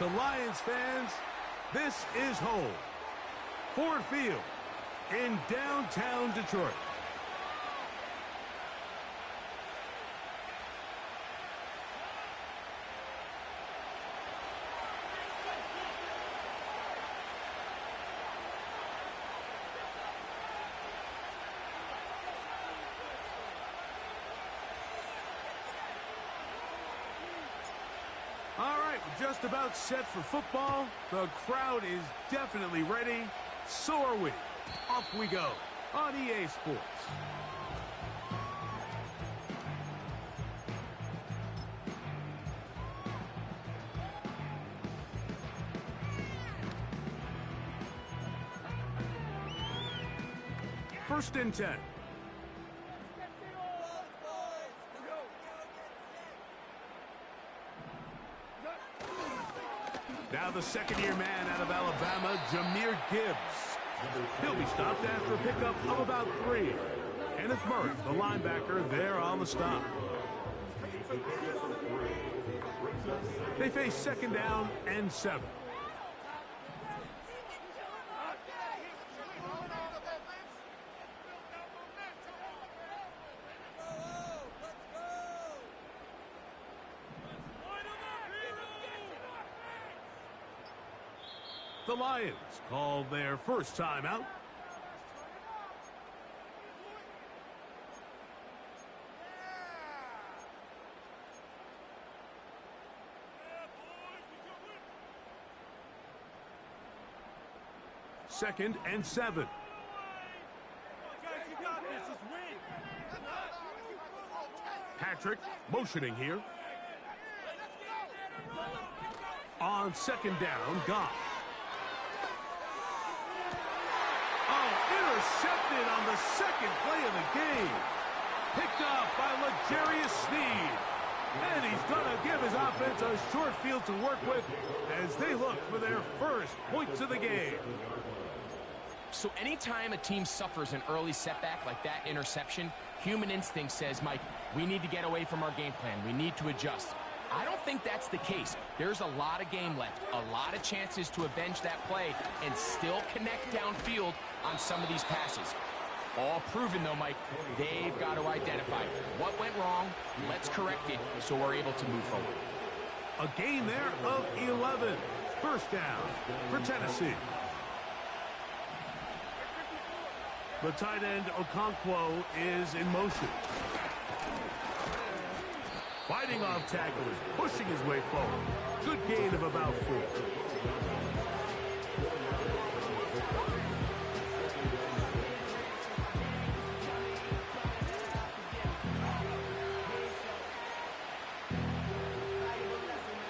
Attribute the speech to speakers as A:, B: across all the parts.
A: To Lions fans, this is home. Ford Field in downtown Detroit. All right, we're just about set for football. The crowd is definitely ready. So are we. Off we go on EA Sports. First and 10. Now the second-year man out of Alabama, Jahmyr Gibbs. He'll be stopped after a pickup of about 3. Kenneth Murray, the linebacker, there on the stop. They face second down and 7. The Lions called their first timeout. Second and 7. Patrick motioning here. On second down, Goff. Intercepted on the second play of the game. Picked off by L'Jarius Sneed. And he's going to give his offense a short field to work with as they look for their first points of the game.
B: So anytime a team suffers an early setback like that interception, human instinct says, Mike, we need to get away from our game plan. We need to adjust. I don't think that's the case. There's a lot of game left, a lot of chances to avenge that play and still connect downfield on some of these passes. All proven, though, Mike, they've got to identify what went wrong, let's correct it so we're able to move forward.
A: A gain there of 11. First down for Tennessee. The tight end, Okonkwo, is in motion. Fighting off tacklers, pushing his way forward. Good gain of about 4.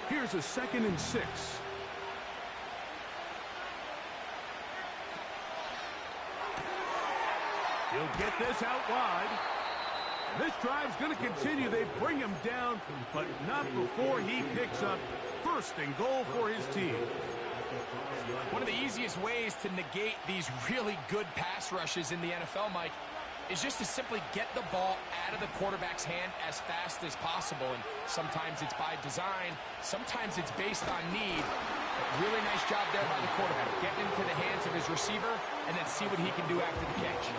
A: Here's a 2nd and 6. He'll get this out wide. This drive's going to continue. They bring him down, but not before he picks up first and goal for his team.
B: One of the easiest ways to negate these really good pass rushes in the NFL, Mike, is just to simply get the ball out of the quarterback's hand as fast as possible. And sometimes it's by design, sometimes it's based on need. But really nice job there by the quarterback. Get into the hands of his receiver and then see what he can do after the catch.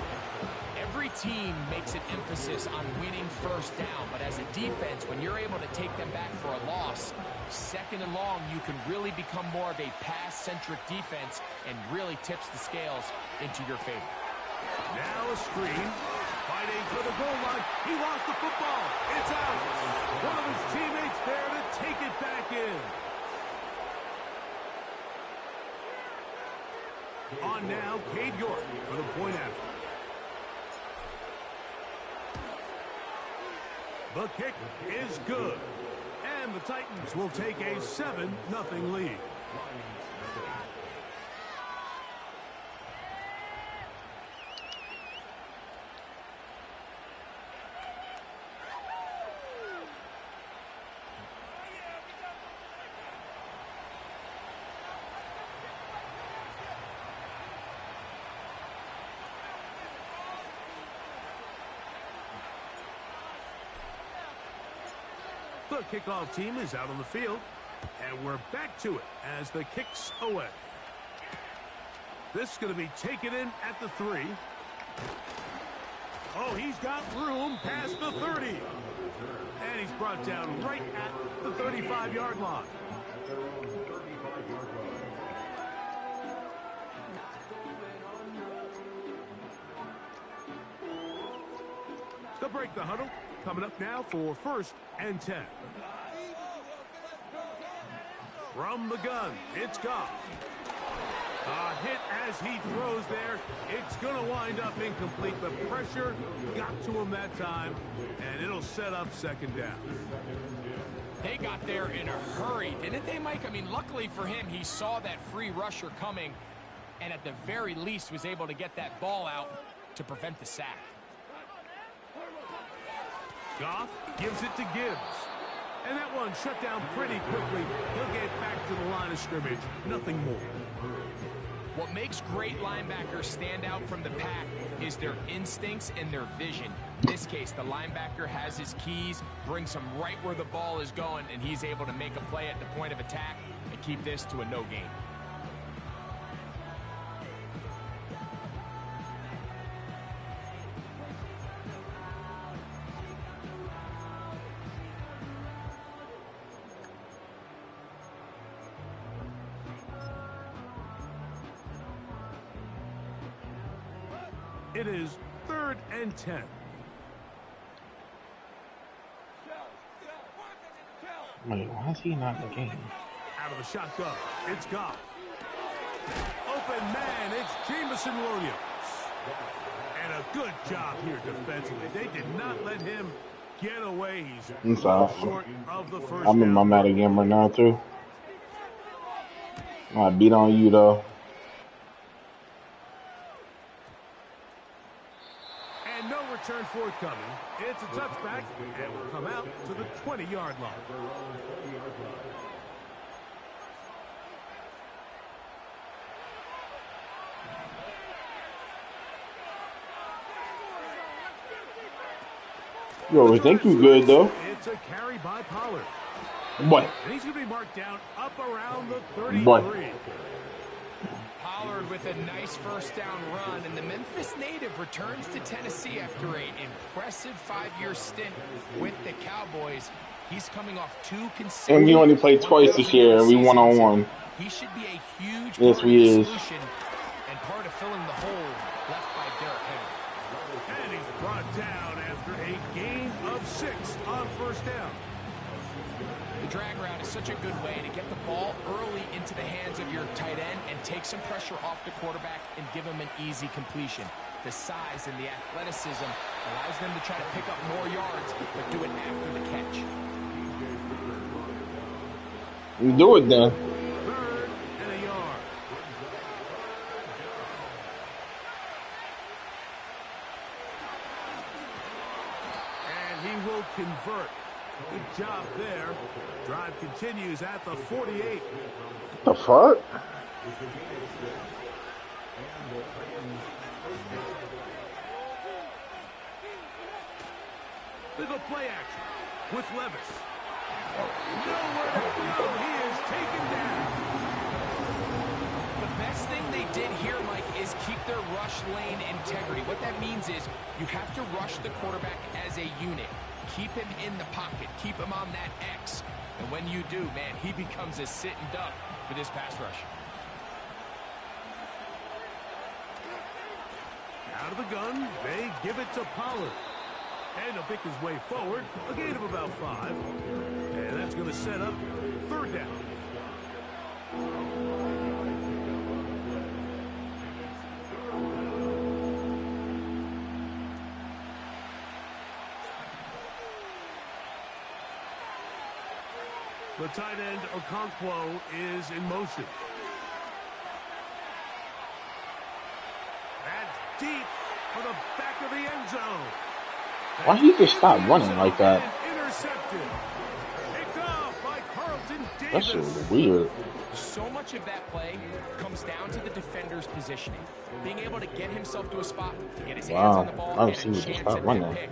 B: Every team makes an emphasis on winning first down, but as a defense, when you're able to take them back for a loss, second and long, you can really become more of a pass-centric defense and really tips the scales into your favor.
A: Now a screen, fighting for the goal line. He lost the football. It's out. One of his teammates there to take it back in. On now, Cade York for the point after. The kick is good. And the Titans will take a 7-0 lead. The kickoff team is out on the field. And we're back to it as the kick's away. This is going to be taken in at the 3. Oh, he's got room past the 30. And he's brought down right at the 35-yard line. They'll break the huddle. Coming up now for 1st and 10. From the gun, it's Goff. A hit as he throws there. It's going to wind up incomplete. The pressure got to him that time, and it'll set up 2nd down.
B: They got there in a hurry, didn't they, Mike? I mean, luckily for him, he saw that free rusher coming, and at the very least was able to get that ball out to prevent the sack.
A: Goff gives it to Gibbs. And that one shut down pretty quickly. He'll get back to the line of scrimmage. Nothing more.
B: What makes great linebackers stand out from the pack is their instincts and their vision. In this case, the linebacker has his keys, brings him right where the ball is going, and he's able to make a play at the point of attack and keep this to a no gain.
A: It is 3rd and 10.
C: Wait, why is he not in the game?
A: Out of the shotgun, it's Goff. Open man, it's Jamison Williams. And a good job here defensively. They did not let him get away. He's short of the 1st
C: I'm in my Madden game right now, too. I beat on you, though.
A: Return forthcoming. It's a touchback and will come out to the 20-yard line.
C: Yo, I think you good, though.
A: It's a carry by Pollard.
C: What?
A: And he's going to be marked down up around the 33.
C: What?
B: Pollard with a nice 1st down run, and the Memphis native returns to Tennessee after an impressive 5-year stint with the Cowboys. He's coming off 2 consecutive.
C: And we only played twice this year, and we won-on-one.
B: He should be a huge
C: yes,
B: part of the solution and part of filling the hole left by Derrick Henry.
A: And he's brought down after a gain of 6 on 1st down.
B: The drag route is such a good way to get the ball early into the hands of your tight end and take some pressure off the quarterback and give him an easy completion. The size and the athleticism allows them to try to pick up more yards, but do it after the catch.
C: You do it then.
A: 3rd and a yard. And he will convert. Good job there. Drive continues at the 48.
C: The fuck?
A: They go play action with Levis. Nowhere to go. He is taken down.
B: The best thing they did here, Mike, is keep their rush lane integrity. What that means is you have to rush the quarterback as a unit. Keep him in the pocket. Keep him on that X. And when you do, man, he becomes a sitting duck for this pass rush.
A: Out of the gun, they give it to Pollard. And he'll pick his way forward, a gain of about 5. And that's going to set up 3rd down. The tight end, Okonkwo, is in motion. That's deep for the back of the end zone.
C: Why he just stop running like that?
A: Intercepted. Picked off by Carlton Davis.
C: That shit was weird.
B: So much of that play comes down to the defender's positioning. Being able to get himself to a spot, to get his hands on the ball,
C: I
B: and
C: see
B: a
C: what
B: chance
C: stop
B: at
C: running.
B: that pick.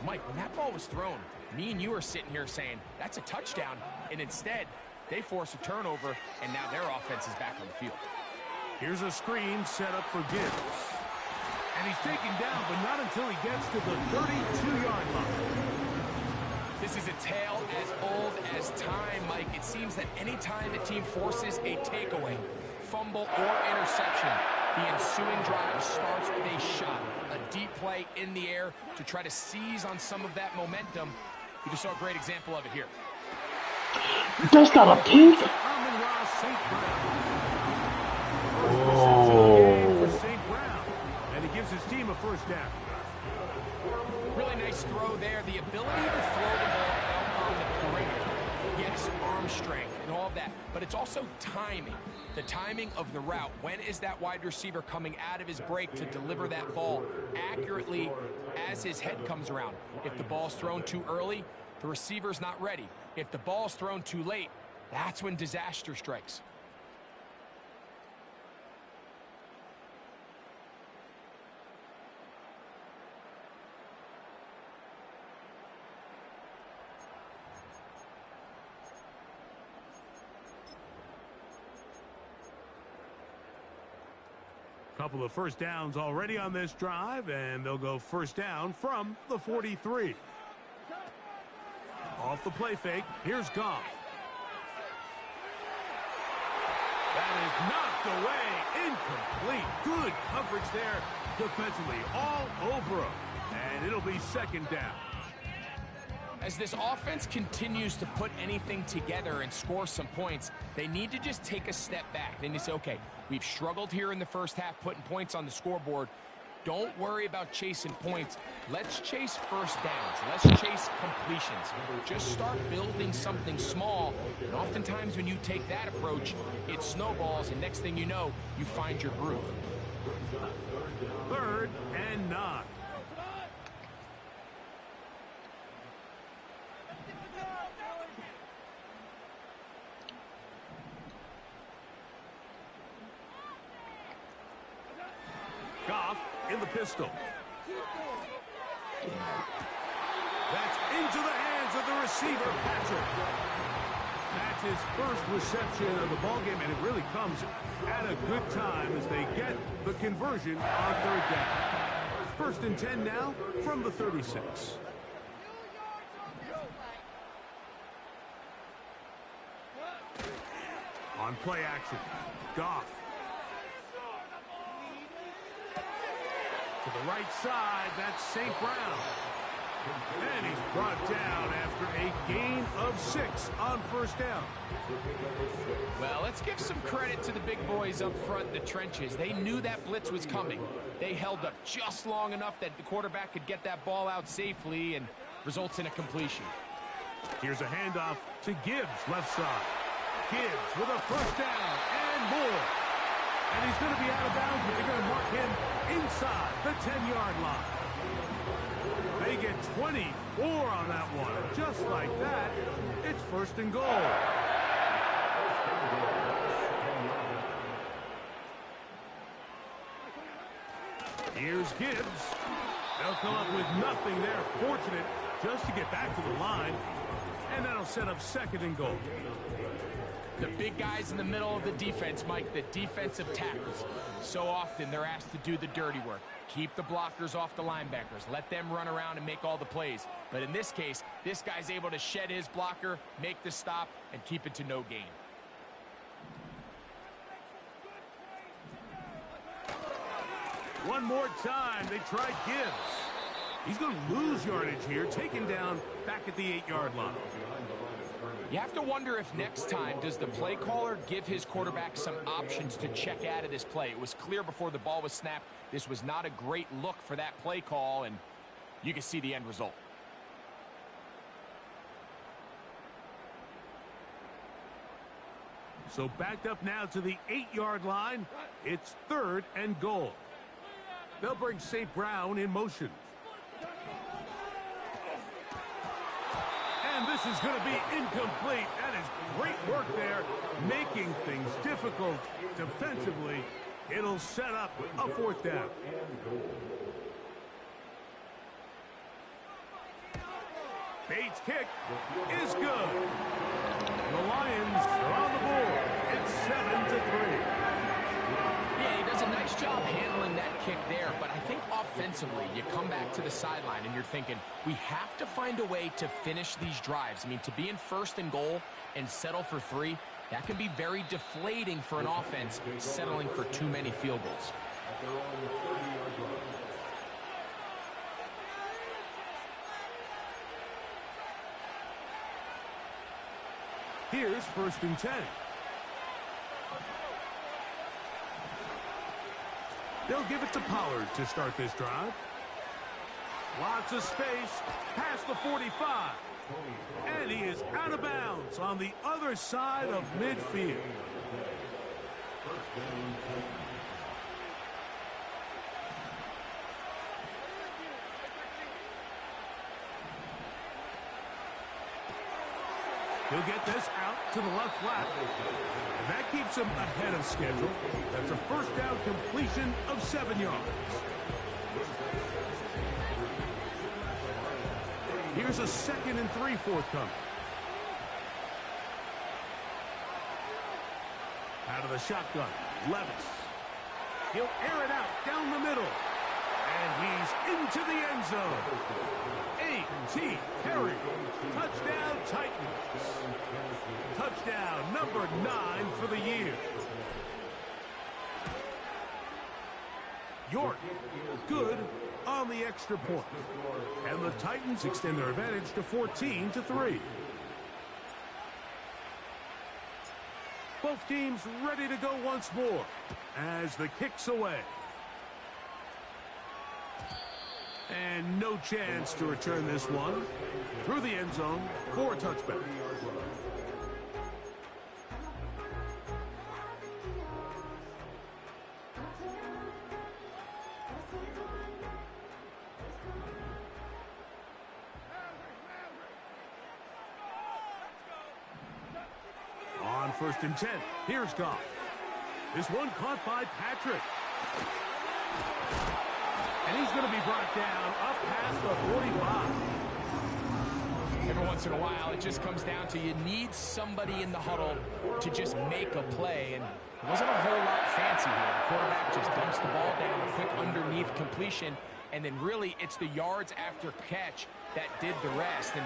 B: Mike, when that ball was thrown, me and you are sitting here saying, that's a touchdown. And instead, They force a turnover, and now their offense is back on the field.
A: Here's a screen set up for Gibbs. And he's taken down, but not until he gets to the 32-yard line.
B: This is a tale as old as time, Mike. It seems that any time the team forces a takeaway, fumble, or interception, the ensuing drive starts with a shot, a deep play in the air to try to seize on some of that momentum. You just saw a great example of it here.
C: That's not a pink.
A: Oh. For St. Brown, and he gives his team a first down.
B: Really nice throw there. The ability to throw the ball out on the perimeter. Yes, arm strength and all of that, but it's also timing. The timing of the route. When is that wide receiver coming out of his break to deliver that ball accurately as his head comes around? If the ball's thrown too early, the receiver's not ready. If the ball's thrown too late, that's when disaster strikes.
A: Couple of first downs already on this drive, and they'll go first down from the 43. Off the play fake, here's Goff. That is knocked away, incomplete. Good coverage there defensively, all over him. And it'll be second down.
B: As this offense continues to put anything together and score some points, they need to just take a step back. They need to say, okay, we've struggled here in the first half putting points on the scoreboard. Don't worry about chasing points. Let's chase first downs. Let's chase completions. Just start building something small. And oftentimes when you take that approach, it snowballs, and next thing you know, you find your groove.
A: 3rd and 9. Goff in the pistol. That's into the hands of the receiver, Patrick. That's his first reception of the ballgame, and it really comes at a good time as they get the conversion on 3rd down. 1st and 10 now from the 36. On play action, Goff. To the right side, that's St. Brown. And he's brought down after a gain of 6 on first down.
B: Well, let's give some credit to the big boys up front in the trenches. They knew that blitz was coming. They held up just long enough that the quarterback could get that ball out safely and results in a completion.
A: Here's a handoff to Gibbs, left side. Gibbs with a first down and more. And he's going to be out of bounds, but they're going to mark him inside the 10-yard line. They get 24 on that one. Just like that, it's 1st and goal. Here's Gibbs. They'll come up with nothing there. Fortunate just to get back to the line. And that'll set up 2nd and goal.
B: The big guys in the middle of the defense, Mike, the defensive tackles. So often they're asked to do the dirty work. Keep the blockers off the linebackers. Let them run around and make all the plays. But in this case, this guy's able to shed his blocker, make the stop, and keep it to no gain.
A: One more time, they try Gibbs. He's going to lose yardage here, taken down back at the 8-yard line.
B: You have to wonder if next time, does the play caller give his quarterback some options to check out of this play? It was clear before the ball was snapped, this was not a great look for that play call, and you can see the end result.
A: So backed up now to the 8-yard line. It's 3rd and goal. They'll bring St. Brown in motion. And this is going to be incomplete. That is great work there, making things difficult defensively. It'll set up a 4th down. Bates' kick is good. The Lions are on the board. It's 7-3.
B: Yeah, he does a nice job handling that kick there, but I think offensively, you come back to the sideline and you're thinking, we have to find a way to finish these drives. I mean, to be in first and goal and settle for 3, that can be very deflating for an offense settling for too many field goals.
A: Here's 1st and 10. They'll give it to Pollard to start this drive. Lots of space past the 45. And he is out of bounds on the other side of midfield. He'll get this out to the left flat. And that keeps him ahead of schedule. That's a first down completion of 7 yards. Here's a 2nd and 3 forthcoming. Out of the shotgun, Levis. He'll air it out down the middle. And he's into the end zone. A.T. Perry. Touchdown, Titans. Touchdown number 9 for the year. York, good on the extra point. And the Titans extend their advantage to 14-3. Both teams ready to go once more as the kick's away. And no chance to return this one. Through the end zone for a touchback. On 1st and 10, here's Goff. This one caught by Patrick. And he's going to be brought down up past the 45.
B: Every once in a while, it just comes down to you need somebody in the huddle to just make a play. And it wasn't a whole lot fancy here. The quarterback just dumps the ball down, a quick underneath completion. And then really, it's the yards after catch that did the rest. And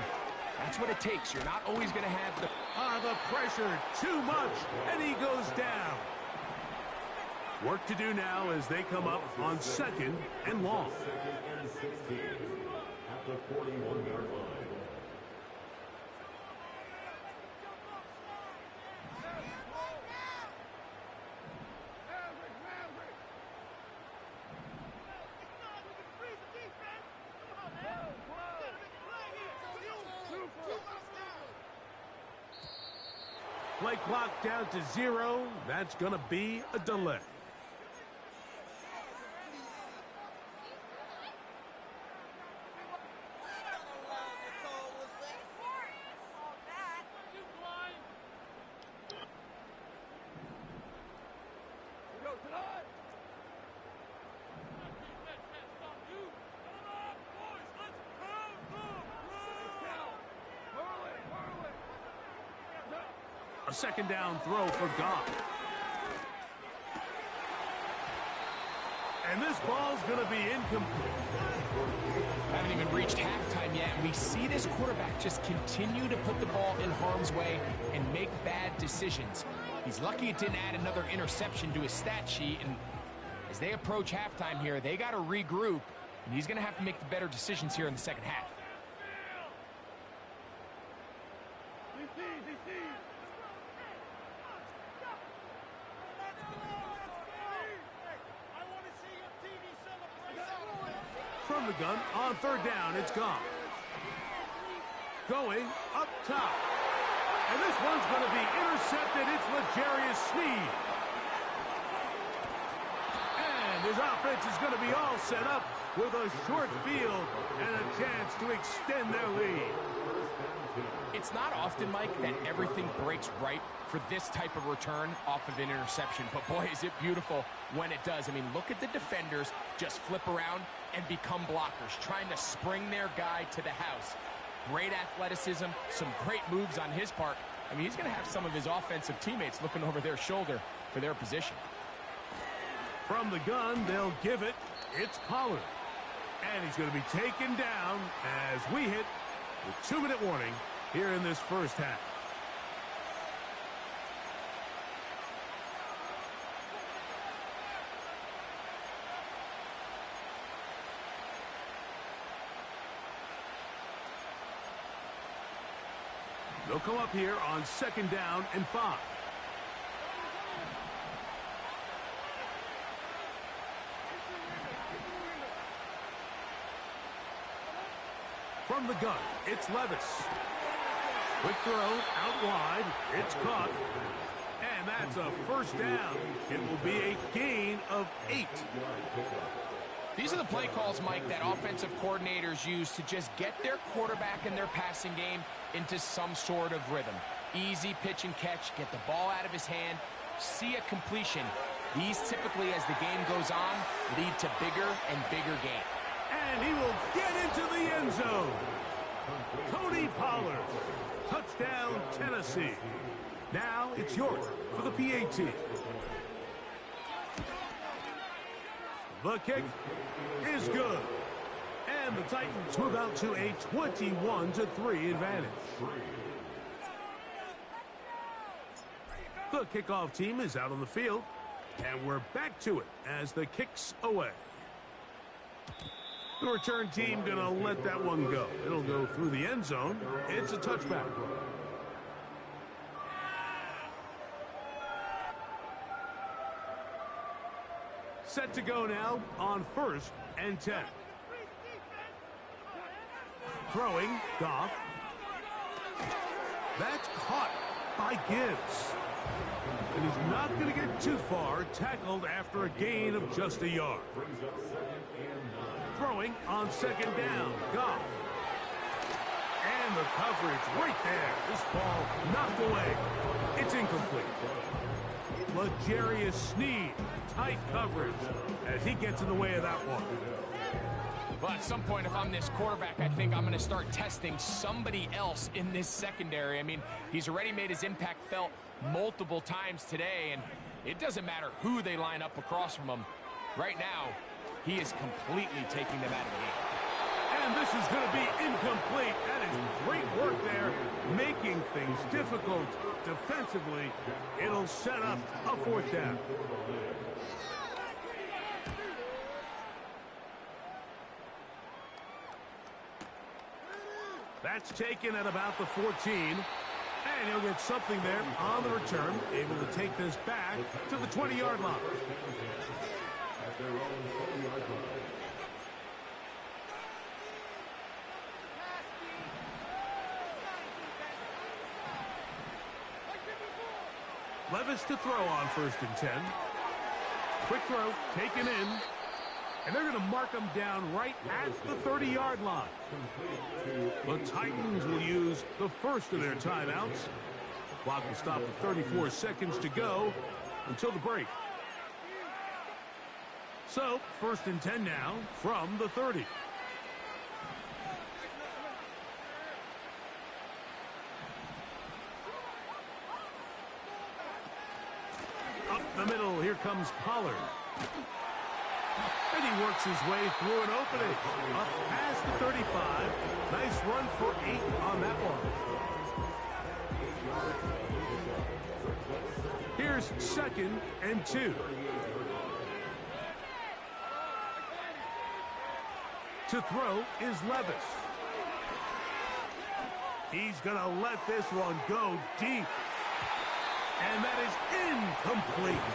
B: that's what it takes. You're not always going to have the
A: pressure too much, and he goes down. Work to do now as they come up on 2nd and long.
D: At the 41-yard line.
A: Play clock down to 0. That's going to be a delay. A 2nd down throw for Goff. And this ball's going to be incomplete.
B: Haven't even reached halftime yet. We see this quarterback just continue to put the ball in harm's way and make bad decisions. He's lucky it didn't add another interception to his stat sheet. And as they approach halftime here, they got to regroup. And he's going to have to make the better decisions here in the second half.
A: From the gun, on 3rd down, it's gone. Going up top. And this one's going to be intercepted. It's L'Jarius Sneed. And his offense is going to be all set up with a short field and a chance to extend their lead.
B: It's not often, Mike, that everything breaks right for this type of return off of an interception. But, boy, is it beautiful when it does. I mean, look at the defenders just flip around and become blockers, trying to spring their guy to the house. great athleticism, some great moves on his part. I mean, he's going to have some of his offensive teammates looking over their shoulder for their position.
A: From the gun, they'll give it. It's Pollard. And he's going to be taken down as we hit the 2-minute warning here in this first half. They'll come up here on 2nd down and 5. From the gun, it's Levis. Quick throw out wide. It's caught. And that's a first down. It will be a gain of 8.
B: These are the play calls, Mike, that offensive coordinators use to just get their quarterback and their passing game into some sort of rhythm. Easy pitch and catch, get the ball out of his hand, see a completion. These typically, as the game goes on, lead to bigger and bigger gains.
A: And he will get into the end zone. Tony Pollard. Touchdown, Tennessee. Now it's York for the PAT. The kick is good. And the Titans move out to a 21-3 advantage. The kickoff team is out on the field. And we're back to it as the kick's away. The return team going to let that one go. It'll go through the end zone. It's a touchback. Set to go now on 1st and 10. Throwing, Goff. That's caught by Gibbs. And he's not going to get too far, tackled after a gain of just a yard. Throwing on 2nd down, Goff. And the coverage right there. This ball knocked away. It's incomplete. L'Jarius Sneed, tight coverage as he gets in the way of that one.
B: Well, at some point, if I'm this quarterback, I think I'm going to start testing somebody else in this secondary. I mean, he's already made his impact felt multiple times today, and it doesn't matter who they line up across from him. Right now, he is completely taking them out of the game.
A: And this is going to be incomplete. That is great work there, making things difficult defensively. It'll set up a 4th down. That's taken at about the 14. And he'll get something there on the return, able to take this back to the 20-yard line. Levis to throw on 1st and 10. Quick throw, taken in. And they're going to mark him down right at the 30-yard line. The Titans will use the first of their timeouts. Clock will stop with 34 seconds to go until the break. So, 1st and 10 now from the 30. Up the middle, here comes Pollard. And he works his way through an opening. Up past the 35. Nice run for 8 on that one. Here's 2nd and 2. To throw is Levis. He's going to let this one go deep. And that is incomplete.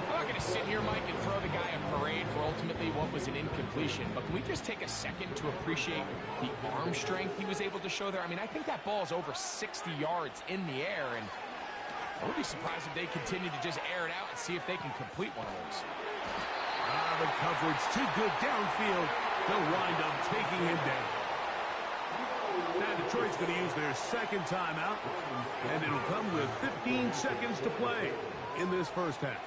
B: I'm not going to sit here, Mike, and throw the guy a parade for ultimately what was an incompletion, but can we just take a second to appreciate the arm strength he was able to show there? I mean, I think that ball is over 60 yards in the air, and I would be surprised if they continue to just air it out and see if they can complete one of those.
A: The coverage too good downfield. They'll wind up taking him down. Now Detroit's going to use their 2nd timeout, and it'll come with 15 seconds to play in this first half.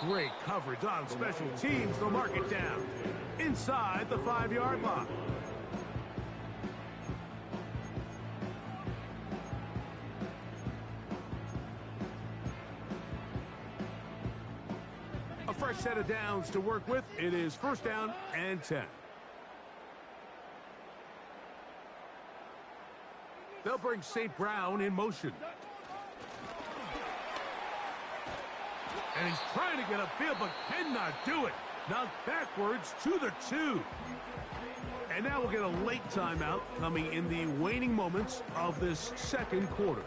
A: Great coverage on special teams. They'll mark it down inside the 5-yard line. A fresh set of downs to work with. It is first down and 10. They'll bring St. Brown in motion. And he's trying to get upfield, but cannot do it. Knocked backwards to the 2. And now we'll get a late timeout coming in the waning moments of this second quarter.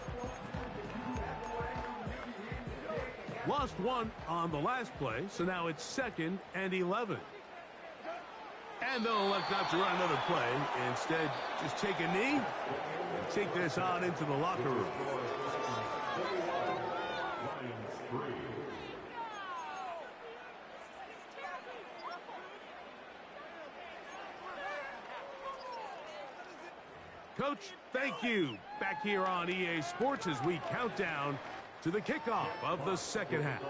A: Lost one on the last play, so now it's 2nd and 11. And they'll elect not to run another play. Instead, just take a knee and take this on into the locker room. Coach, thank you. Back here on EA Sports as we count down to the kickoff of the second half.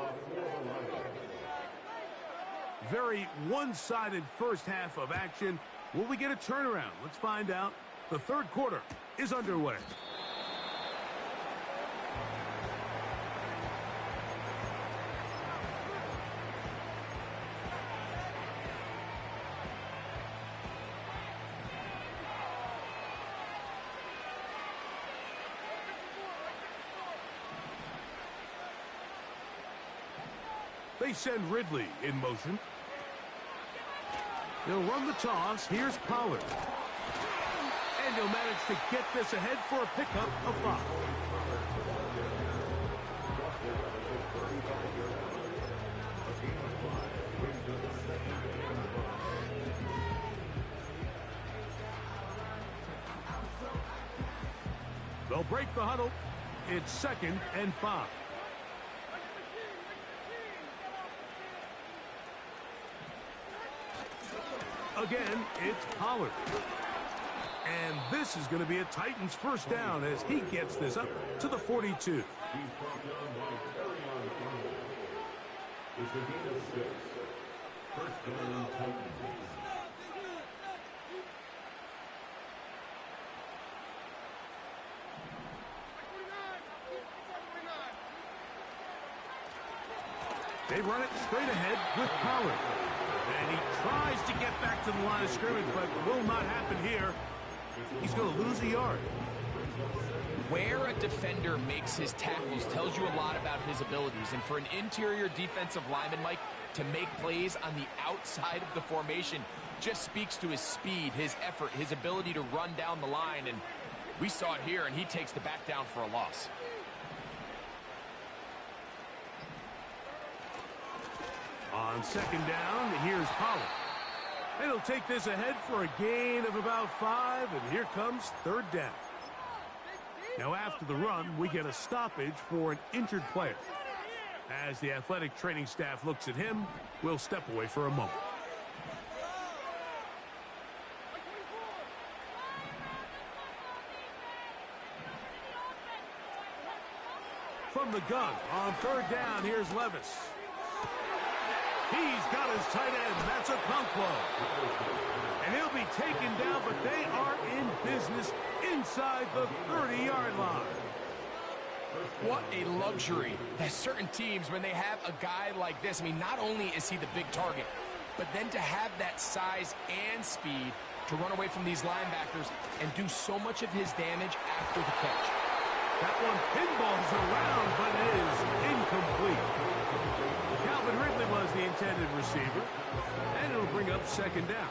A: Very one-sided first half of action. Will we get a turnaround? Let's find out. The third quarter is underway. They send Ridley in motion. They'll run the toss. Here's Pollard. And he'll manage to get this ahead for a pickup of 5. They'll break the huddle. It's 2nd and 5. Again, it's Pollard. And this is going to be a Titans first down as he gets this up to the 42. They run it straight ahead with Pollard. And he tries to get back to the line of scrimmage, but will not happen here. He's going to lose a yard.
B: Where a defender makes his tackles tells you a lot about his abilities. And for an interior defensive lineman, Mike, to make plays on the outside of the formation just speaks to his speed, his effort, his ability to run down the line. And we saw it here, and he takes the back down for a loss.
A: On second down, here's Pollard. And he'll take this ahead for a gain of about 5, and here comes third down. Now after the run, we get a stoppage for an injured player. As the athletic training staff looks at him, we'll step away for a moment. From the gun, on third down, here's Levis. He's got his tight end. That's a Okonkwo. And he'll be taken down, but they are in business inside the 30-yard line.
B: What a luxury that certain teams, when they have a guy like this, I mean, not only is he the big target, but then to have that size and speed to run away from these linebackers and do so much of his damage after the catch.
A: That one pinballs around, but it is incomplete. Calvin Ridley was the intended receiver, and it'll bring up second down.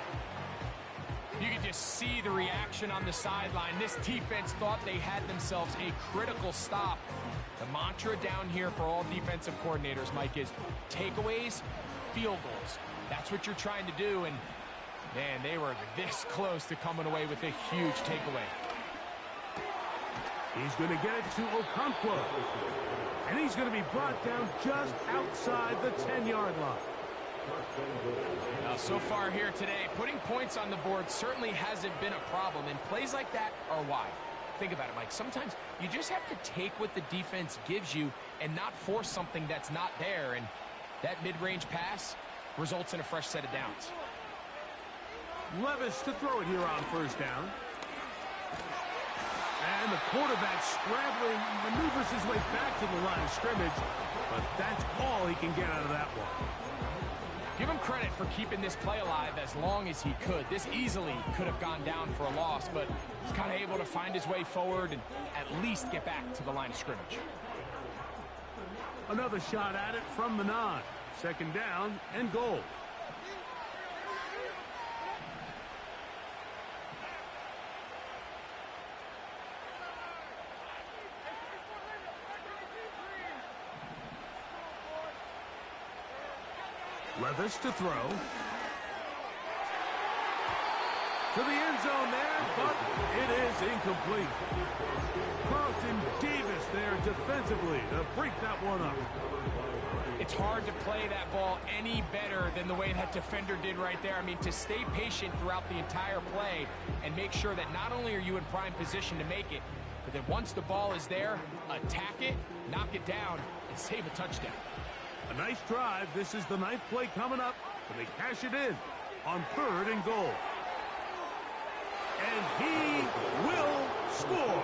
B: You can just see the reaction on the sideline. This defense thought they had themselves a critical stop. The mantra down here for all defensive coordinators, Mike, is takeaways, field goals. That's what you're trying to do, and man, they were this close to coming away with a huge takeaway.
A: He's going to get it to Okonkwo. And he's going to be brought down just outside the 10-yard line.
B: Now, so far here today, putting points on the board certainly hasn't been a problem, and plays like that are why. Think about it, Mike. Sometimes you just have to take what the defense gives you and not force something that's not there, and That mid-range pass results in a fresh set of downs.
A: Levis to throw it here on first down. And the quarterback scrambling, maneuvers his way back to the line of scrimmage, but that's all he can get out of that one.
B: Give him credit for keeping this play alive as long as he could. This easily could have gone down for a loss, but he's kind of able to find his way forward and at least get back to the line of scrimmage.
A: Another shot at it from the 9. Second down and goal. Levis to throw. To the end zone there, but it is incomplete. Carlton Davis there defensively to break that one up.
B: It's hard to play that ball any better than the way that defender did right there. I mean, to stay patient throughout the entire play and make sure that not only are you in prime position to make it, but that once the ball is there, attack it, knock it down, and save a touchdown.
A: A nice drive. This is the 9th play coming up, and they cash it in on 3rd and goal. And he will score.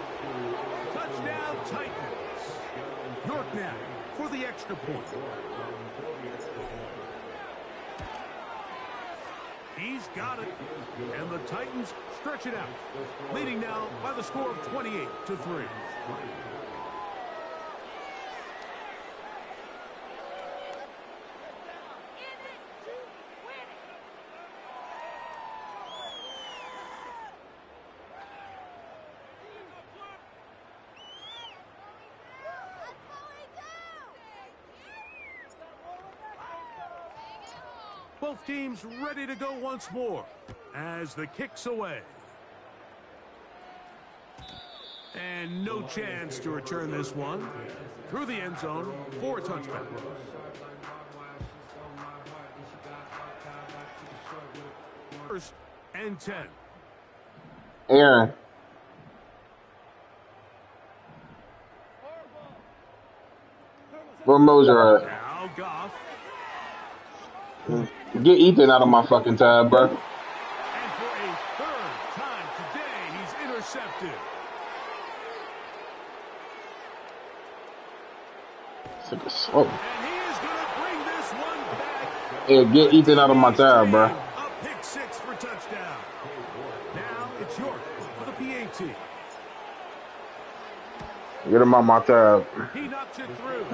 A: Touchdown Titans. York now for the extra point. He's got it. And the Titans stretch it out, leading now by the score of 28-3. Both teams ready to go once more as the kick's away. And no chance to return this one through the end zone for a touchback. First and 10.
E: Aaron. Where Moser at?
A: Now Goff.
E: Get Ethan out of my fucking tab, bro.
A: And for a 3rd time today, he's intercepted.
E: It's slow.
A: And he is going to bring this one back.
E: Yeah, get Ethan out of my tab, bro.
A: A pick 6 for touchdown. Now it's York for the PAT.
E: Get him out my tab.
A: He knocks it through.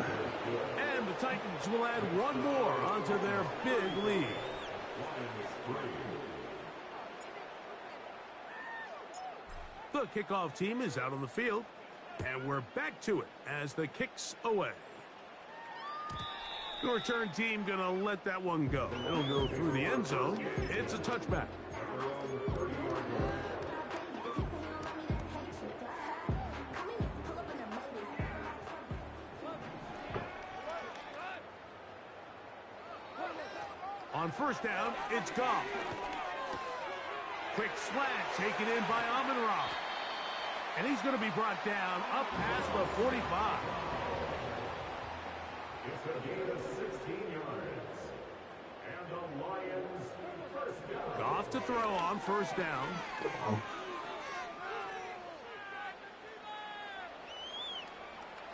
A: And the Titans will add one more onto their big lead. The kickoff team is out on the field. And we're back to it as the kick's away. The return team going to let that one go. It'll go through the end zone. It's a touchback. On first down, it's Goff. Quick slant taken in by Amon-Ra. And he's going to be brought down up past the 45.
D: It's a gain of 16 yards. And the Lions first down.
A: Goff to throw on first down.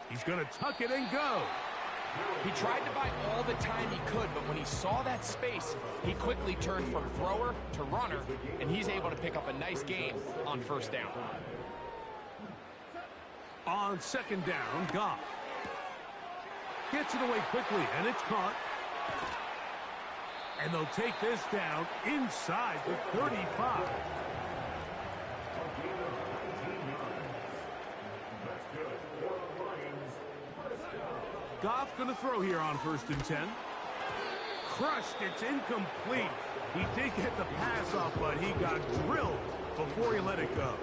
A: He's going to tuck it and go.
B: He tried to buy all the time he could, but when he saw that space, he quickly turned from thrower to runner, and he's able to pick up a nice gain on first down.
A: On second down, Goff gets it away quickly, and it's caught. And they'll take this down inside the 35. Goff going to throw here on first and 10. Crushed. It's incomplete. He did get the pass off, but he got drilled before he let it go.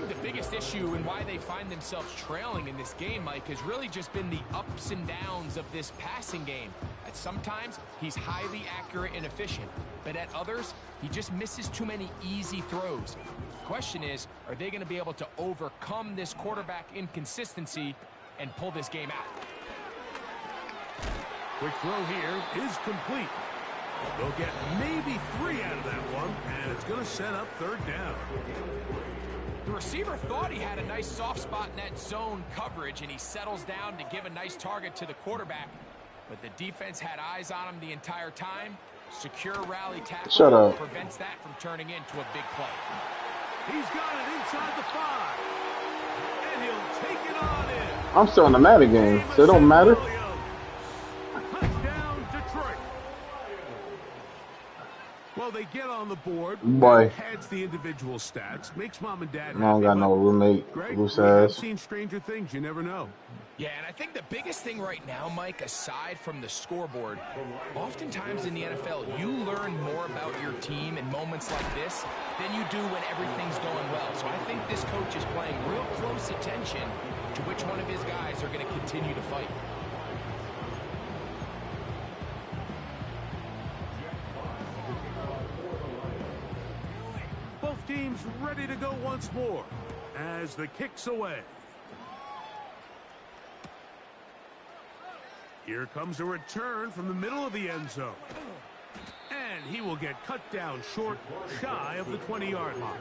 B: The biggest issue and why they find themselves trailing in this game, Mike, has really just been the ups and downs of this passing game. At sometimes, he's highly accurate and efficient, but at others, he just misses too many easy throws. The question is, are they going to be able to overcome this quarterback inconsistency and pull this game out?
A: Quick throw here is complete. They'll get maybe 3 out of that one, and it's going to set up third down.
B: The receiver thought he had a nice soft spot in that zone coverage, and he settles down to give a nice target to the quarterback. But the defense had eyes on him the entire time. Secure rally tackle prevents that from turning into a big play.
A: He's got it inside the 5. And he'll take it on in.
E: I'm still in the Madden game, so it don't matter.
A: Touchdown, Detroit. Well, they get on the board.
E: Boy.
A: Heads the individual stats. Makes mom and dad happy.
E: I don't got no roommate.
A: Greg,
E: Who
A: we
E: says?
A: have seen stranger things. You never know.
B: Yeah, and I think the biggest thing right now, Mike, aside from the scoreboard, oftentimes in the NFL, you learn more about your team in moments like this than you do when everything's going well. So I think this coach is paying real close attention to which one of his guys are going to continue to fight.
A: Both teams ready to go once more as the kick's away. Here comes a return from the middle of the end zone. And he will get cut down short, shy of the 20-yard line.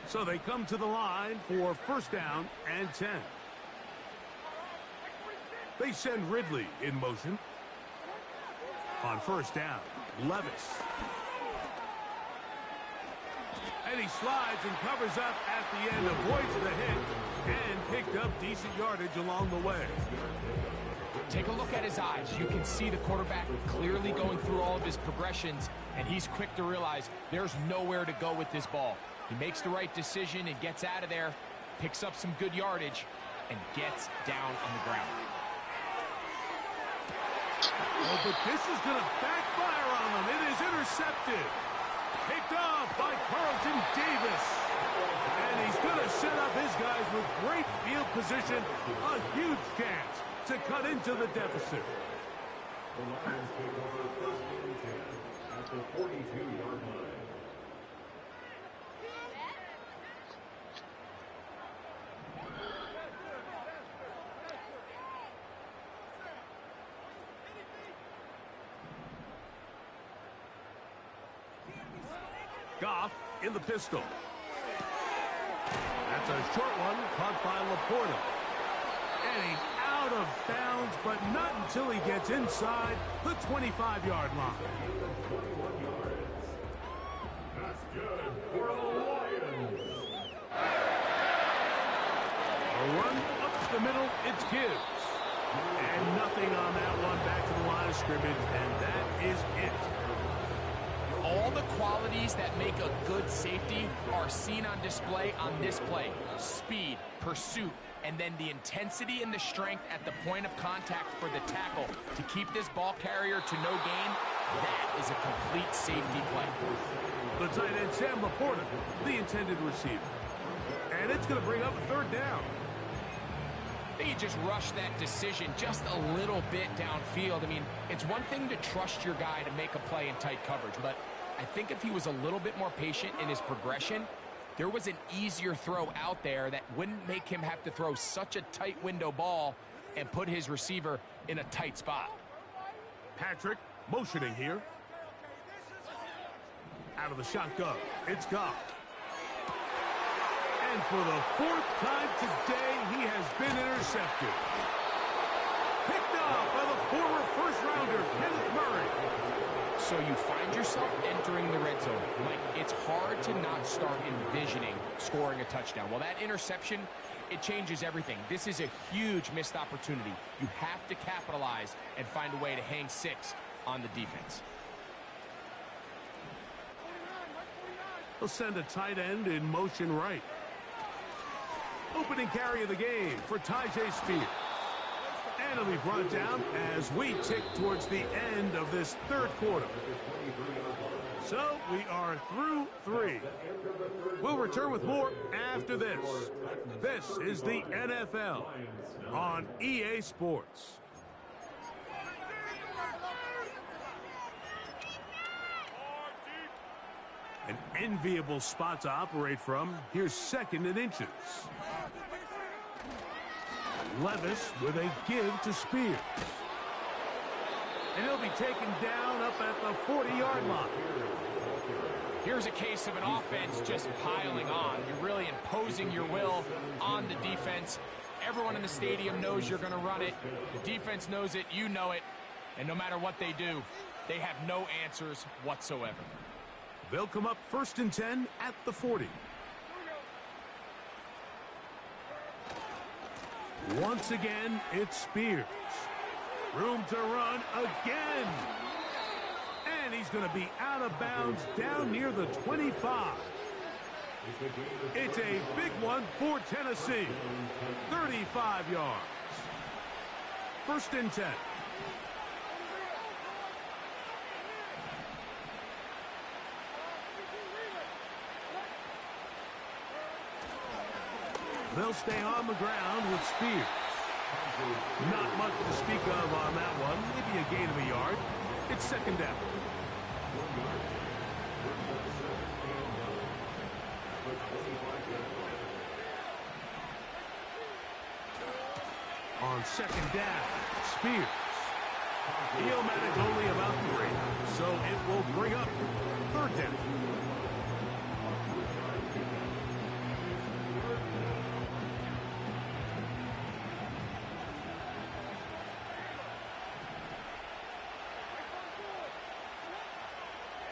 A: So they come to the line for first down and 10. They send Ridley in motion. On first down, Levis. And he slides and covers up at the end, avoids the hit, and picked up decent yardage along the way.
B: Take a look at his eyes. You can see the quarterback clearly going through all of his progressions, and he's quick to realize there's nowhere to go with this ball. He makes the right decision and gets out of there, picks up some good yardage, and gets down on the ground.
A: Oh, but this is going to backfire on them. It is intercepted. Picked off by Carlton Davis. And he's going to set up his guys with great field position. A huge chance to cut into the deficit.
D: The Lions take over first and 10 at the 42-yard line.
A: Goff in the pistol. That's a short one caught by Laporta. And he's out of bounds, but not until he gets inside the 25-yard line.
D: 21 yards. That's good for the Lions.
A: A run up the middle, it's Gibbs. And nothing on that one, back to the line of scrimmage, and that is it.
B: All the qualities that make a good safety are seen on display on this play. Speed, pursuit, and then the intensity and the strength at the point of contact for the tackle to keep this ball carrier to no gain. That is a complete safety play.
A: The tight end, Sam Laporta, the intended receiver. And it's going to bring up a third down.
B: I think he just rushed that decision just a little bit downfield. I mean, it's one thing to trust your guy to make a play in tight coverage, but I think if he was a little bit more patient in his progression, there was an easier throw out there that wouldn't make him have to throw such a tight window ball and put his receiver in a tight spot.
A: Patrick motioning here. Out of the shotgun, it's Goff. And for the fourth time today, he has been intercepted. Picked off by the former first-rounder, Kenneth Murray.
B: So you find yourself entering the red zone. Mike, it's hard to not start envisioning scoring a touchdown. Well, that interception, it changes everything. This is a huge missed opportunity. You have to capitalize and find a way to hang 6 on the defense.
A: He'll send a tight end in motion right. Opening carry of the game for Tyjae Spears. And it'll be brought down as we tick towards the end of this third quarter. So we are through 3. We'll return with more after this. This is the NFL on EA Sports. An enviable spot to operate from. Here's 2nd and inches. Levis with a give to Spears. And he'll be taken down up at the 40-yard line.
B: Here's a case of an offense just piling on. You're really imposing your will on the defense. Everyone in the stadium knows you're going to run it. The defense knows it. You know it. And no matter what they do, they have no answers whatsoever.
A: They'll come up 1st and 10 at the 40. Once again, it's Spears. Room to run again. And he's going to be out of bounds down near the 25. It's a big one for Tennessee. 35 yards. 1st and 10. They'll stay on the ground with Spears. Not much to speak of on that one. Maybe a gain of a yard. It's 2nd down. On 2nd down, Spears. He'll manage only about 3, so it will bring up 3rd down.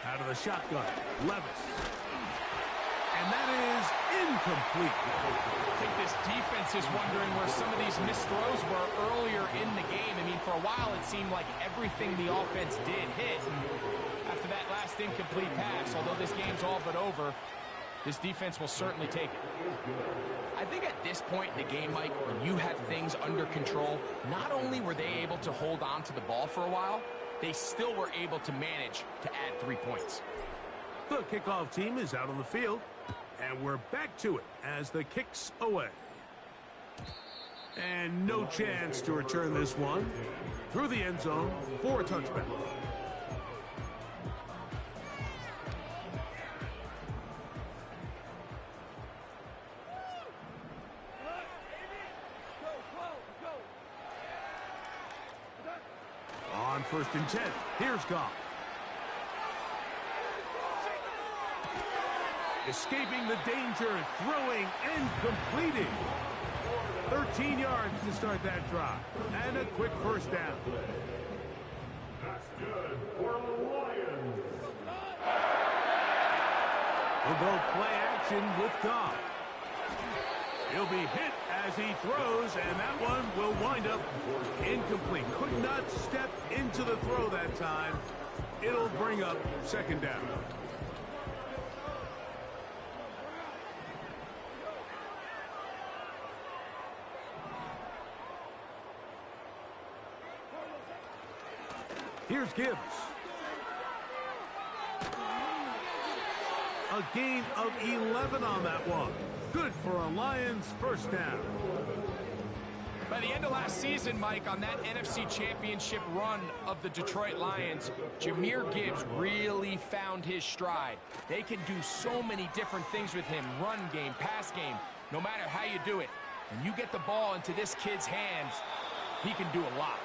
A: Out of the shotgun, Levis. And that is incomplete.
B: I think this defense is wondering where some of these missed throws were earlier in the game. I mean, for a while it seemed like everything the offense did hit. After that last incomplete pass, although this game's all but over, this defense will certainly take it. I think at this point in the game, Mike, when you have things under control, not only were they able to hold on to the ball for a while, they still were able to manage to add 3 points.
A: The kickoff team is out on the field, and we're back to it as the kick's away. And no chance to return this one through the end zone for a touchback. On 1st and 10, here's Goff. Escaping the danger, throwing and completing. 13 yards to start that drive. And a quick 1st down.
D: That's good for the Lions.
A: We'll go play action with Goff. He'll be hit as he throws, and that one will wind up incomplete. Could not step into the throw that time. It'll bring up 2nd down. Here's Gibbs. A gain of 11 on that one. Good for a Lions 1st down.
B: By the end of last season, Mike, on that NFC Championship run of the Detroit Lions, Jahmyr Gibbs really found his stride. They can do so many different things with him. Run game, pass game, no matter how you do it. When you get the ball into this kid's hands, he can do a lot.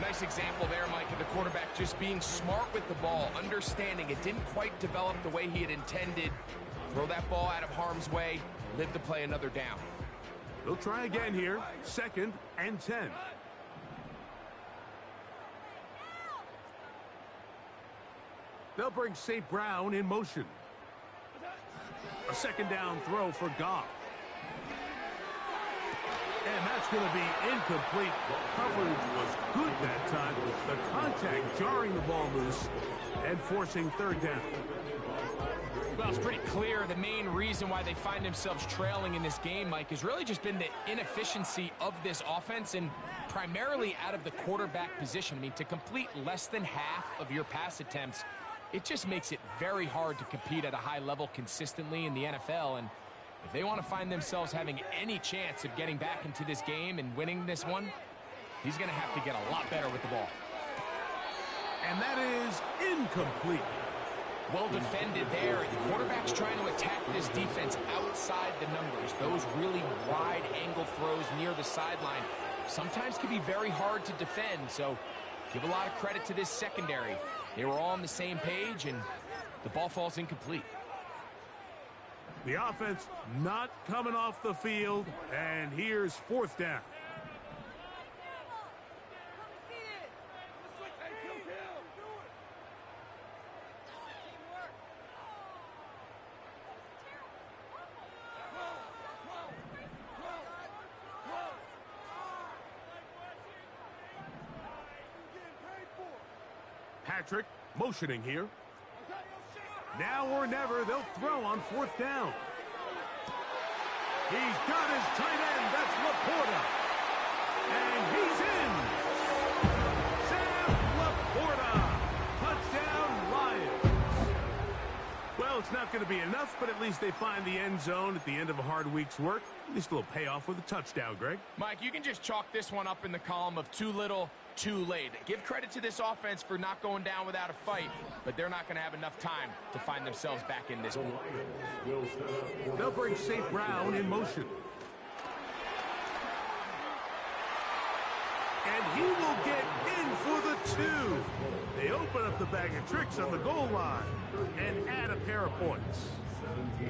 B: Nice example there, Mike, of the quarterback just being smart with the ball, understanding it didn't quite develop the way he had intended. Throw that ball out of harm's way, live to play another down.
A: They'll try again here, 2nd and 10. They'll bring St. Brown in motion. A 2nd down throw for Goff. And that's going to be incomplete. Coverage was good that time. The contact jarring the ball loose and forcing 3rd down.
B: Well, it's pretty clear the main reason why they find themselves trailing in this game, Mike, has really just been the inefficiency of this offense and primarily out of the quarterback position. I mean, to complete less than half of your pass attempts, it just makes it very hard to compete at a high level consistently in the NFL. And if they want to find themselves having any chance of getting back into this game and winning this one, he's going to have to get a lot better with the ball.
A: And that is incomplete.
B: Well defended there. The quarterback's trying to attack this defense outside the numbers. Those really wide angle throws near the sideline sometimes can be very hard to defend, so give a lot of credit to this secondary. They were all on the same page, and the ball falls incomplete.
A: The offense not coming off the field, and here's 4th down. Patrick motioning here. Now or never, they'll throw on 4th down. He's got his tight end. That's Laporta. And he's in. Sam Laporta. Touchdown, Lions. Well, it's not going to be enough, but at least they find the end zone at the end of a hard week's work. At least a little payoff with a touchdown, Greg.
B: Mike, you can just chalk this one up in the column of too little, too late. Give credit to this offense for not going down without a fight, but they're not going to have enough time to find themselves back in this one.
A: They'll bring St. Brown in motion. And he will get in for the 2. They open up the bag of tricks on the goal line and add a pair of points.
D: 17.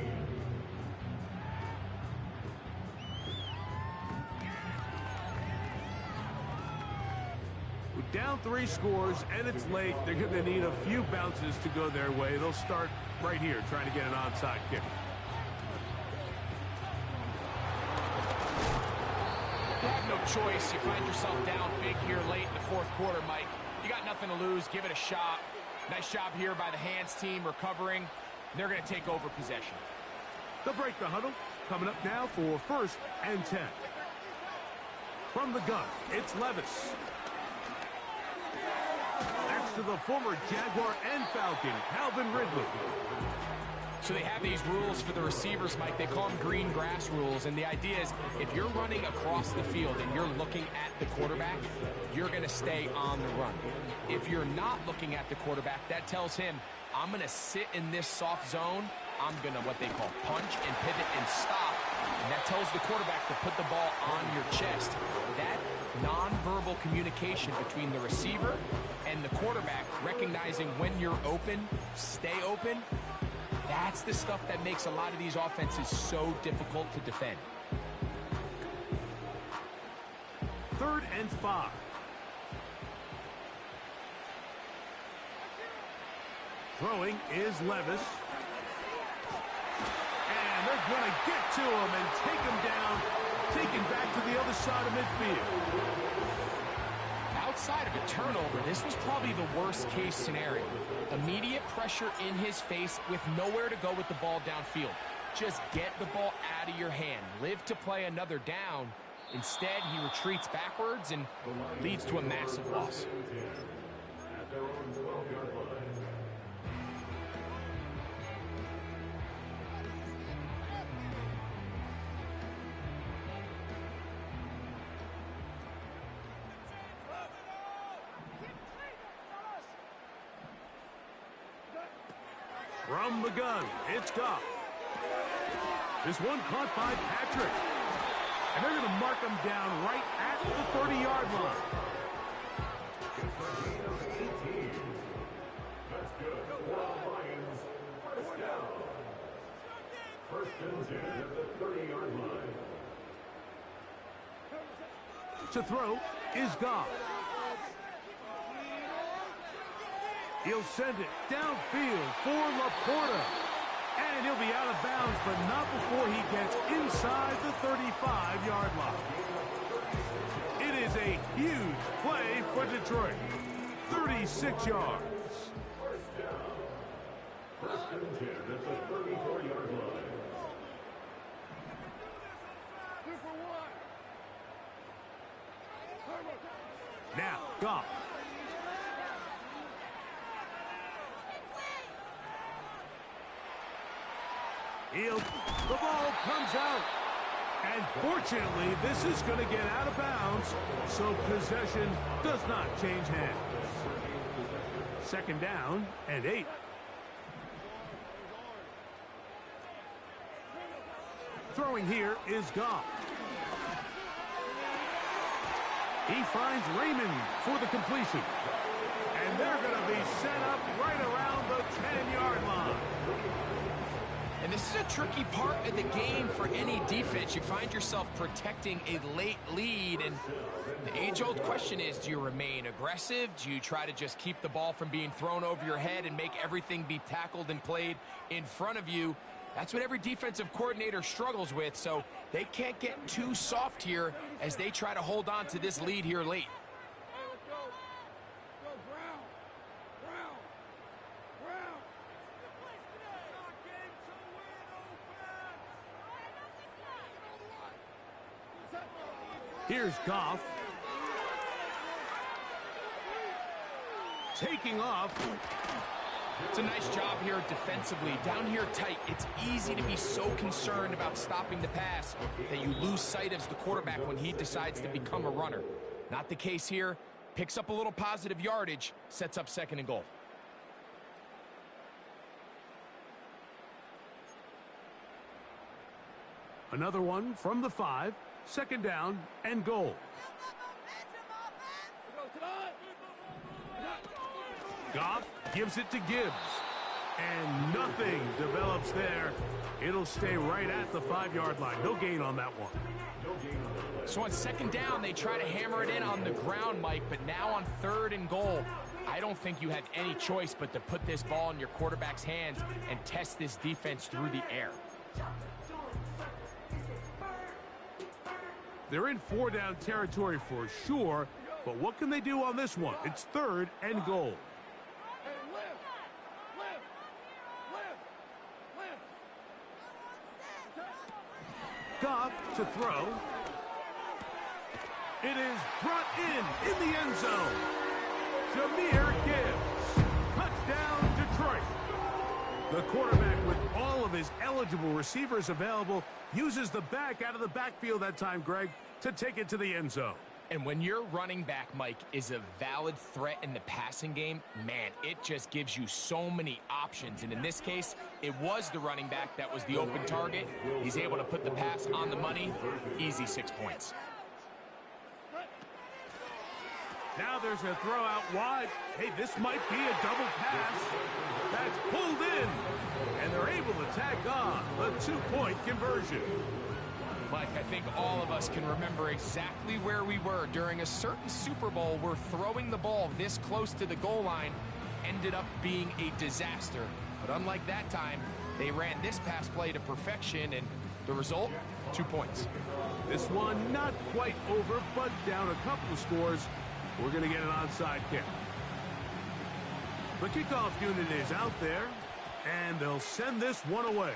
A: Down 3 scores, and it's late. They're going to need a few bounces to go their way. They'll start right here, trying to get an onside kick.
B: You have no choice. You find yourself down big here late in the 4th quarter, Mike. You got nothing to lose. Give it a shot. Nice job here by the hands team recovering. They're going to take over possession.
A: They'll break the huddle. Coming up now for 1st and 10. From the gun, it's Levis. That's to the former Jaguar and Falcon, Calvin Ridley.
B: So they have these rules for the receivers, Mike. They call them green grass rules, and the idea is if you're running across the field and you're looking at the quarterback, you're going to stay on the run. If you're not looking at the quarterback, that tells him, I'm going to sit in this soft zone. I'm going to, what they call, punch and pivot and stop. And that tells the quarterback to put the ball on your chest. That nonverbal communication between the receiver and the quarterback, recognizing when you're open, stay open, that's the stuff that makes a lot of these offenses so difficult to defend.
A: 3rd and 5. Throwing is Levis. And they're going to get to him and take him down, taken back to the other side of midfield.
B: Outside of a turnover, this was probably the worst case scenario. Immediate pressure in his face with nowhere to go with the ball downfield. Just get the ball out of your hand. Live to play another down. Instead, he retreats backwards and leads to a massive loss.
D: At their own 12-yard line.
A: From the gun, it's Goff. This one caught by Patrick. And they're going to mark him down right at the 30-yard line.
D: It's 18. That's good. Lions, first down. 1st and 10 at the 30-yard line.
A: To throw is Goff. He'll send it downfield for Laporta. And he'll be out of bounds, but not before he gets inside the 35-yard line. It is a huge play for Detroit. 36 yards.
D: First down. 1st and 10 at the 34-yard line.
A: Now, Goff. The ball comes out. And fortunately, this is going to get out of bounds, so possession does not change hands. 2nd down and 8. Throwing here is Goff. He finds Raymond for the completion. And they're going to be set up right around the 10-yard line.
B: And this is a tricky part of the game for any defense. You find yourself protecting a late lead, and the age-old question is, do you remain aggressive? Do you try to just keep the ball from being thrown over your head and make everything be tackled and played in front of you? That's what every defensive coordinator struggles with, so they can't get too soft here as they try to hold on to this lead here late.
A: Here's Goff. Taking off.
B: It's a nice job here defensively. Down here tight, it's easy to be so concerned about stopping the pass that you lose sight of the quarterback when he decides to become a runner. Not the case here. Picks up a little positive yardage, sets up 2nd and goal.
A: Another one from the 5. 2nd down and goal. Goff gives it to Gibbs. And nothing develops there. It'll stay right at the 5-yard line. No gain on that one.
B: So on 2nd down, they try to hammer it in on the ground, Mike, but now on 3rd and goal, I don't think you have any choice but to put this ball in your quarterback's hands and test this defense through the air.
A: They're in 4-down territory for sure, but what can they do on this one? It's 3rd and goal. Goff to throw. It is brought in the end zone. Jahmyr Gibbs. Touchdown, Detroit. The quarterback, with all of his eligible receivers available, uses the back out of the backfield that time, Greg, to take it to the end zone.
B: And when your running back, Mike, is a valid threat in the passing game, man, it just gives you so many options. And in this case, it was the running back that was the open target. He's able to put the pass on the money. Easy 6 points.
A: Now there's a throw out wide. Hey, this might be a double pass. That's pulled in. And they're able to tack on the 2-point conversion.
B: Mike, I think all of us can remember exactly where we were during a certain Super Bowl where throwing the ball this close to the goal line ended up being a disaster. But unlike that time, they ran this pass play to perfection, and the result, 2 points.
A: This one not quite over, but down a couple of scores. We're going to get an onside kick. The kickoff unit is out there, and they'll send this one away.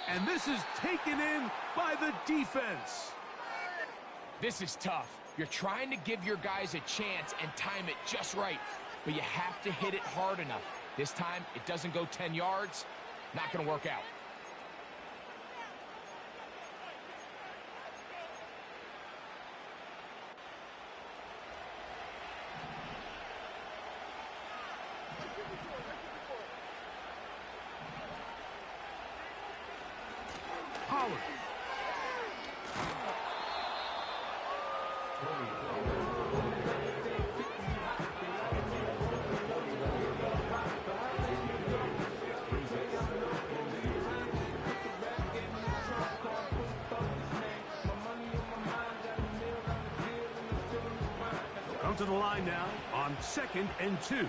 A: And this is taken in by the defense.
B: This is tough. You're trying to give your guys a chance and time it just right, but you have to hit it hard enough. This time, it doesn't go 10 yards. Not going to work out.
A: Pollard. Come to the line now on 2nd and 2.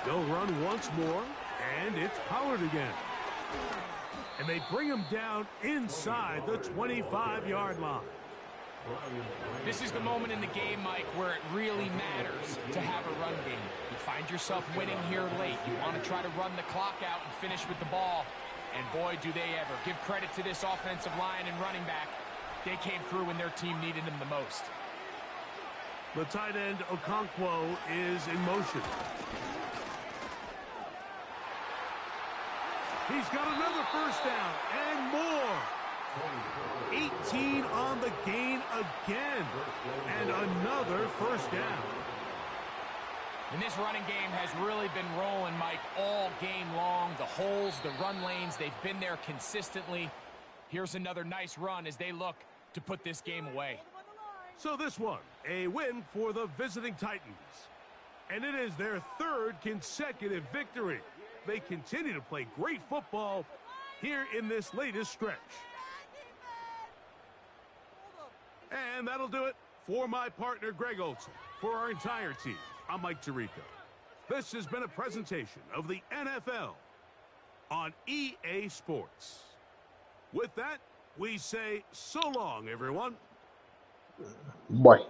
A: They'll run once more, and it's Pollard again. And they bring him down inside the 25-yard line.
B: This is the moment in the game, Mike, where it really matters to have a run game. You find yourself winning here late. You want to try to run the clock out and finish with the ball. And boy, do they ever. Give credit to this offensive line and running back. They came through when their team needed them the most.
A: The tight end, Okonkwo, is in motion. He's got another first down and more. 18 on the gain again. And another first down.
B: And this running game has really been rolling, Mike, all game long. The holes, the run lanes, they've been there consistently. Here's another nice run as they look to put this game away.
A: So this one, a win for the visiting Titans. And it is their third consecutive victory. They continue to play great football here in this latest stretch. And that'll do it for my partner, Greg Olson. For our entire team, I'm Mike Tirico. This has been a presentation of the NFL on EA Sports. With that, we say so long, everyone.
E: Bye.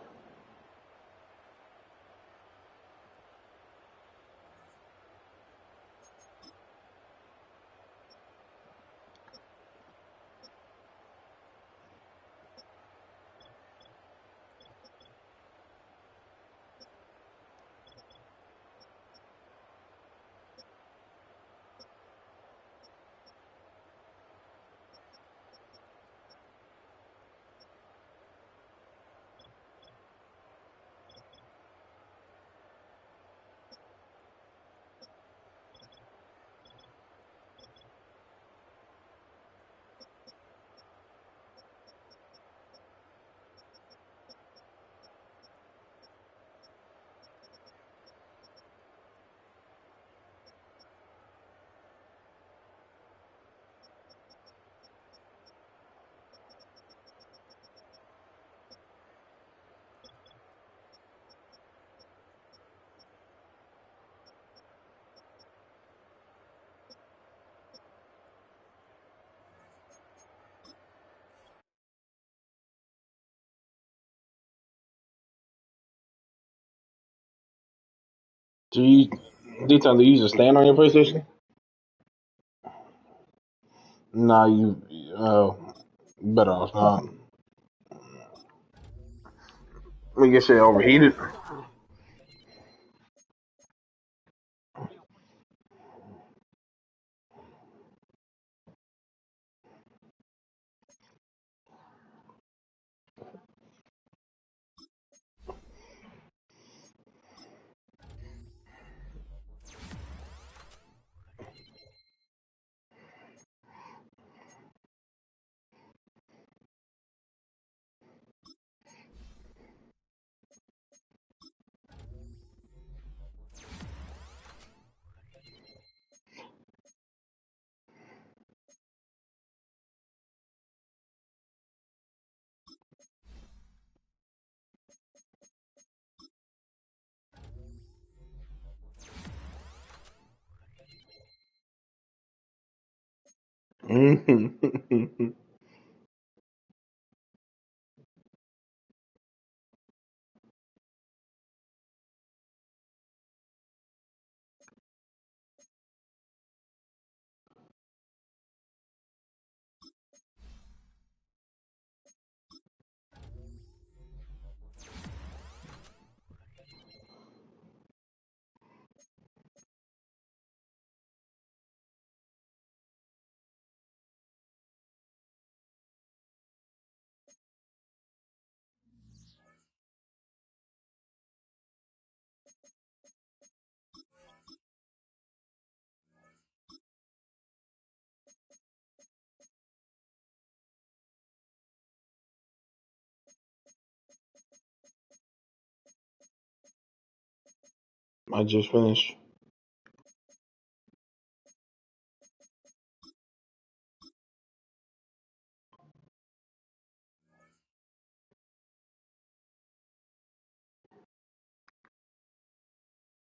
E: Do you use a stand on your PlayStation? Nah, you better off not. We get shit overheated. I just finished.